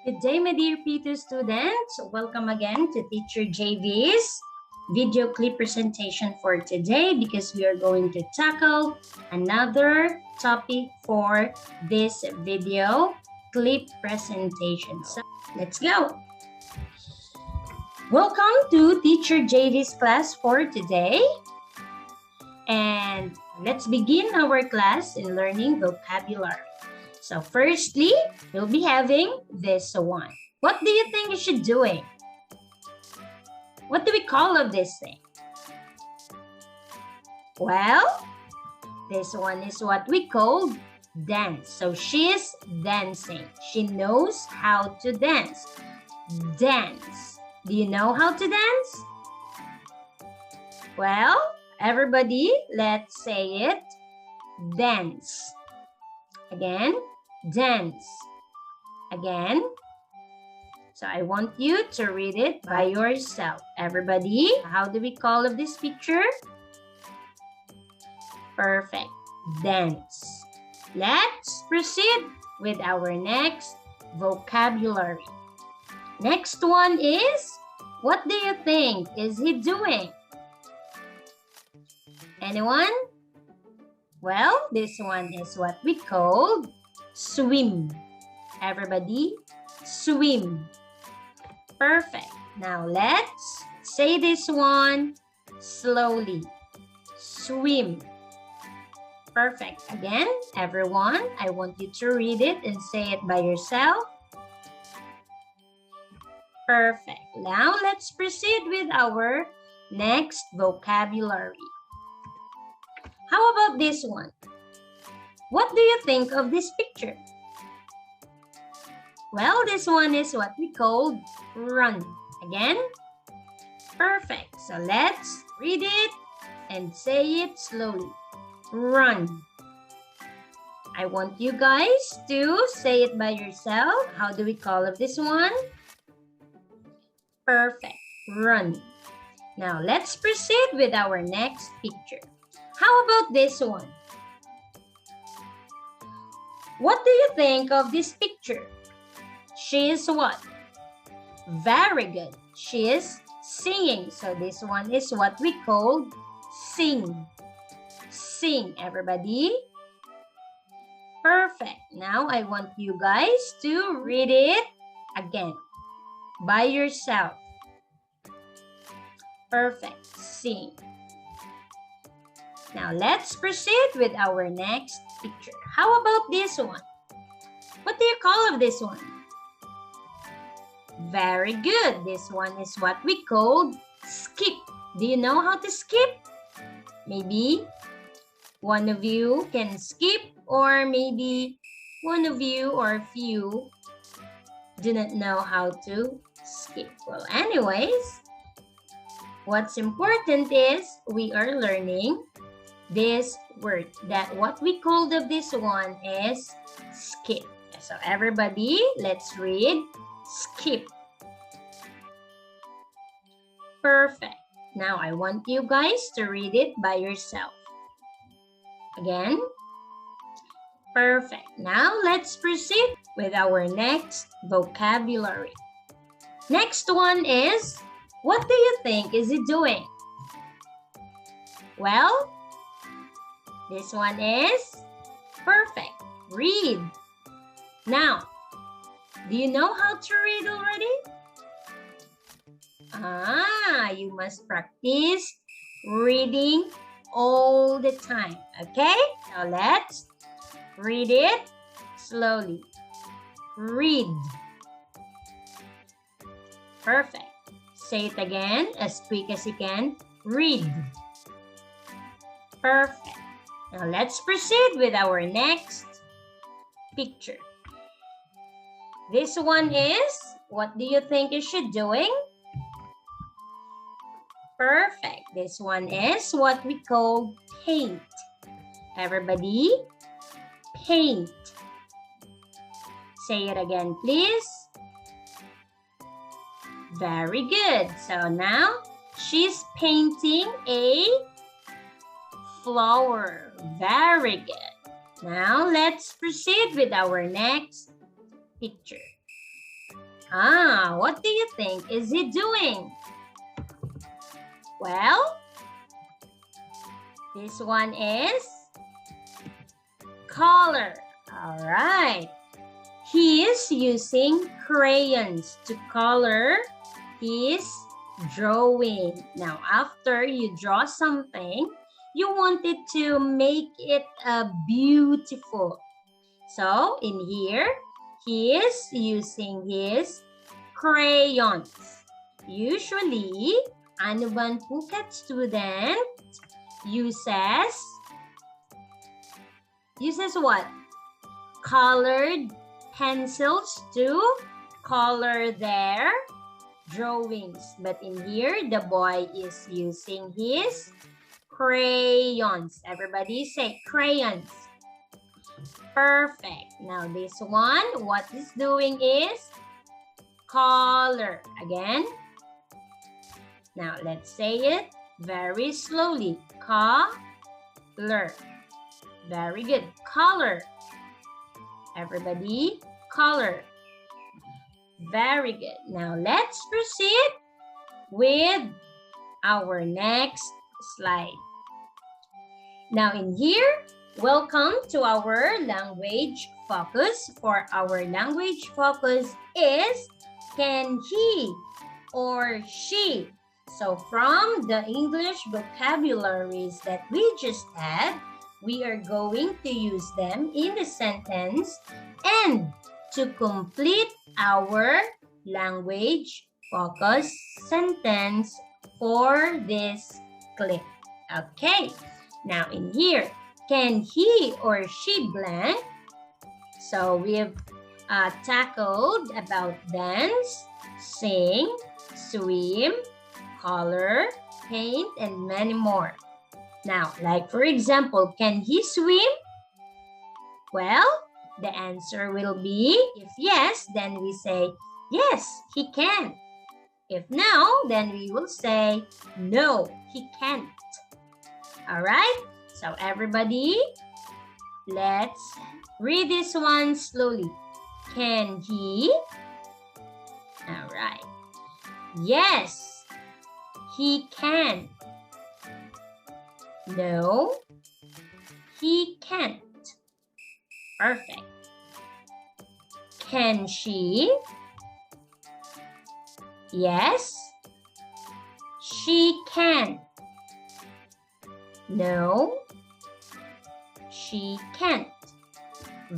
Good day, my dear P.2 students. Welcome again to Teacher JV's video clip presentation for today because we are going to tackle another topic for this video clip presentation. So let's go. Welcome to Teacher JV's class for today. And let's begin our class in learning vocabulary. So firstly, we'll be having this one. What do you think is she doing? What do we call of this thing? Well, this one is what we call dance. So she's dancing. She knows how to dance. Dance. Do you know how to dance? Well, everybody, let's say it. Dance. Again, dance. Again. So I want you to read it by yourself. Everybody, how do we call of this picture? Perfect. Dance. Let's proceed with our next vocabulary. Next one is, what do you think is he doing? Anyone? Well, this one is what we call swim. Everybody, swim. Perfect. Now let's say this one slowly. Swim. Perfect. Again, everyone, I want you to read it and say it by yourself. Perfect. Now let's proceed with our next vocabulary. How about this one? What do you think of this picture? Well, this one is what we call run. Again, perfect. So let's read it and say it slowly. Run. I want you guys to say it by yourself. How do we call of this one? Perfect. Run. Now let's proceed with our next picture. How about this one? What do you think of this picture? She is what? Very good. She is singing. So this one is what we call sing. Sing, everybody. Perfect. Now I want you guys to read it again by yourself. Perfect. Sing. Now, let's proceed with our next picture. How about this one? What do you call of this one? Very good. This one is what we call skip. Do you know how to skip? Maybe one of you can skip, or maybe one of you or a few do not know how to skip. Well, anyways, what's important is we are learning this word, that what we called of this one is skip. So everybody, let's read skip. Perfect. Now I want you guys to read it by yourself. Again. Perfect. Now let's proceed with our next vocabulary. Next one is, what do you think is he doing? Well, this one is perfect. Read. Now, do you know how to read already? You must practice reading all the time. Okay? Now let's read it slowly. Read. Perfect. Say it again as quick as you can. Read. Perfect. Now let's proceed with our next picture. This one is, what do you think is she doing? Perfect. This one is what we call paint. Everybody, paint. Say it again, please. Very good. So now she's painting a flower. Very good. Now let's proceed with our next picture. What do you think is he doing? Well, this one is color. All right. He is using crayons to color his drawing. Now, after you draw something, you want it to make it beautiful. So, in here, he is using his crayons. Usually, ano bang Phuket student uses what? Colored pencils to color their drawings. But in here, the boy is using his crayons. Everybody say crayons. Perfect. Now this one, what it's doing is color. Again. Now let's say it very slowly. Color. Very good. Color. Everybody, color. Very good. Now let's proceed with our next slide. Now in here, welcome to our language focus. For our language focus is can he or she. So from the English vocabularies that we just had, we are going to use them in the sentence and to complete our language focus sentence for this clip. Okay, now in here, can he or she blank? So we've tackled about dance, sing, swim, color, paint, and many more. Now, like for example, can he swim? Well, the answer will be, if yes, then we say, yes, he can. If no, then we will say, no, he can't. All right? So everybody, let's read this one slowly. Can he? All right. Yes, he can. No, he can't. Perfect. Can she? Yes, she can. No, she can't.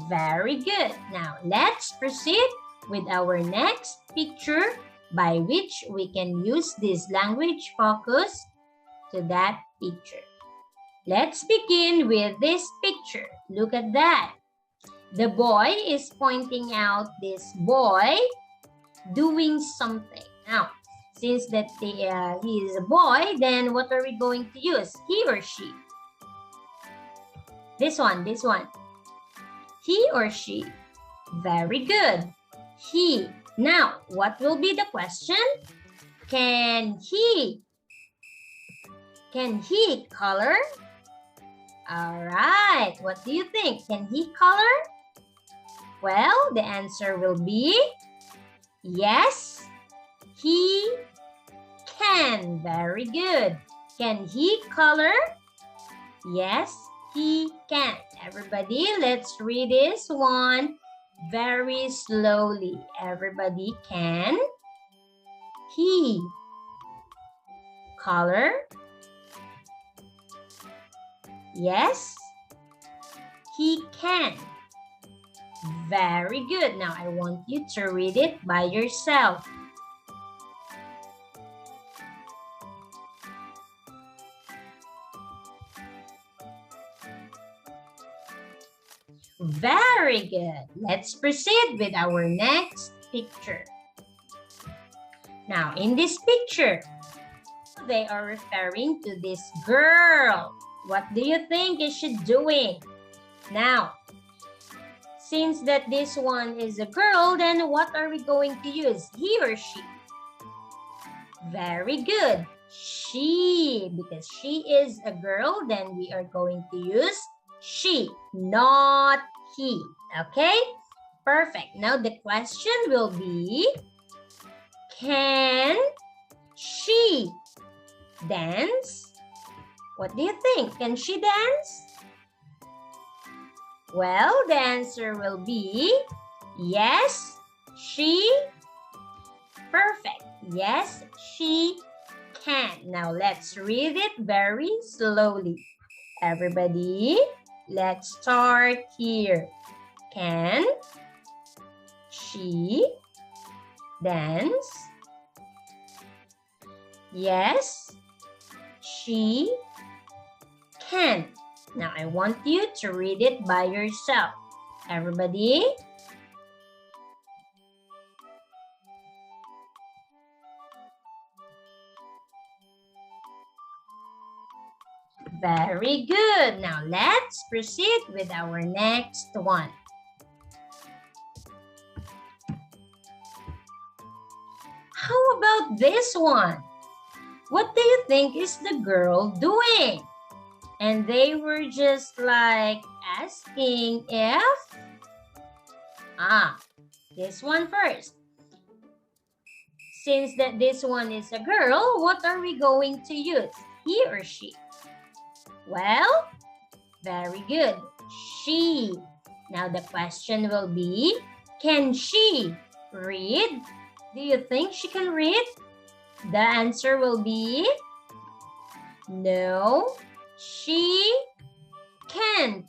Very good. Now, let's proceed with our next picture by which we can use this language focus to that picture. Let's begin with this picture. Look at that. The boy is pointing out this boy doing something. Now, since that he is a boy, then what are we going to use? He or she? This one. He or she? Very good. He. Now, what will be the question? Can he color? All right. What do you think? Can he color? Well, the answer will be yes, he can. Very good. Can he color? Yes, he can. Everybody, let's read this one very slowly. Everybody, can he color? Yes, he can. Very good. Now, I want you to read it by yourself. Very good. Let's proceed with our next picture. Now, in this picture, they are referring to this girl. What do you think is she doing? Now, since that this one is a girl, then what are we going to use? He or she? Very good. She. Because she is a girl, then we are going to use she, not he. Okay? Perfect. Now the question will be, Can she dance? What do you think? Can she dance? Well, the answer will be yes, she. Perfect. Yes, she can. Now, let's read it very slowly. Everybody, let's start here. Can she dance? Yes, she can. Now, I want you to read it by yourself. Everybody? Very good. Now, let's proceed with our next one. How about this one? What do you think is the girl doing? And they were just like asking if... this one first. Since that this one is a girl, what are we going to use? He or she? Well, very good. She. Now the question will be, can she read? Do you think she can read? The answer will be no, she can't.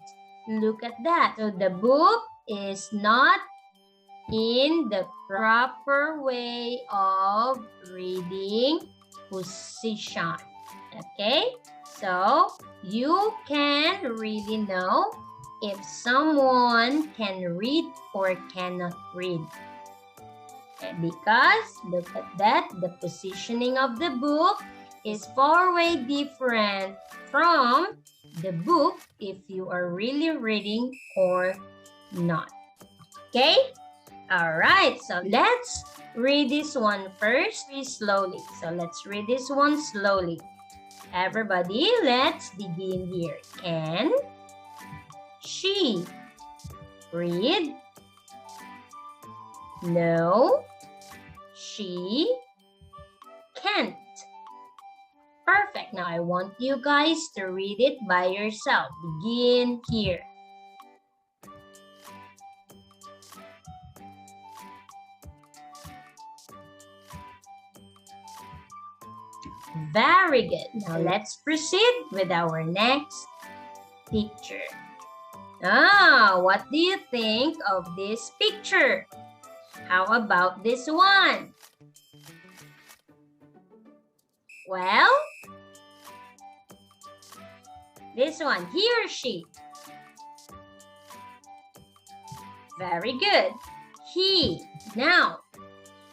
Look at that. So the book is not in the proper way of reading position. Okay? So you can really know if someone can read or cannot read. Because look at that, the positioning of the book is far way different from the book if you are really reading or not. Okay? All right, so let's read this one first slowly. So let's read this one slowly. Everybody, let's begin here. Can she read? No, she can't. Perfect. Now I want you guys to read it by yourself. Begin here. Very good. Now let's proceed with our next picture. What do you think of this picture? How about this one? Well, this one, he or she? Very good. He. Now,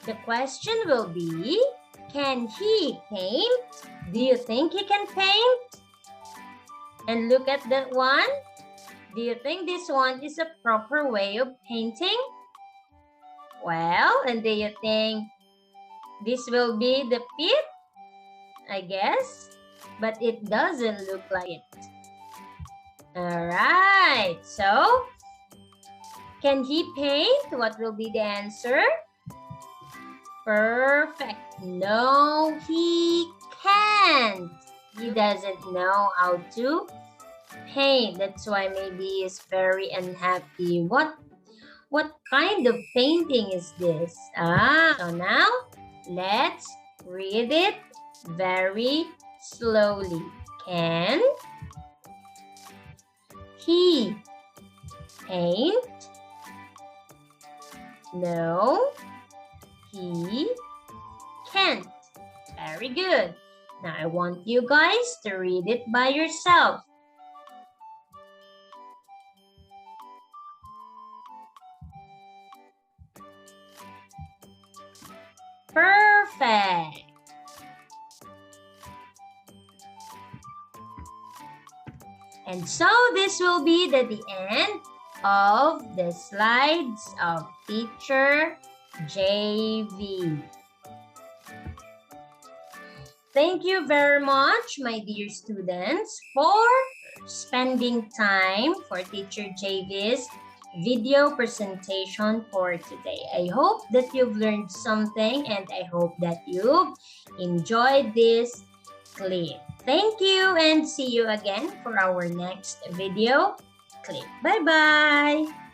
the question will be, can he paint? Do you think he can paint? And look at that one. Do you think this one is a proper way of painting? Well, and do you think this will be the pit? I guess. But it doesn't look like it. Alright, so can he paint? What will be the answer? Perfect. No, he can't. He doesn't know how to paint. That's why maybe he's very unhappy. What kind of painting is this? So now let's read it very slowly. Can he paint? No, he can't. Very good. Now I want you guys to read it by yourself. Perfect. And so this will be the end of the slides of Teacher JV. Thank you very much, my dear students, for spending time for Teacher JV's video presentation for today. I hope that you've learned something and I hope that you've enjoyed this clip. Thank you and see you again for our next video clip. Bye-bye.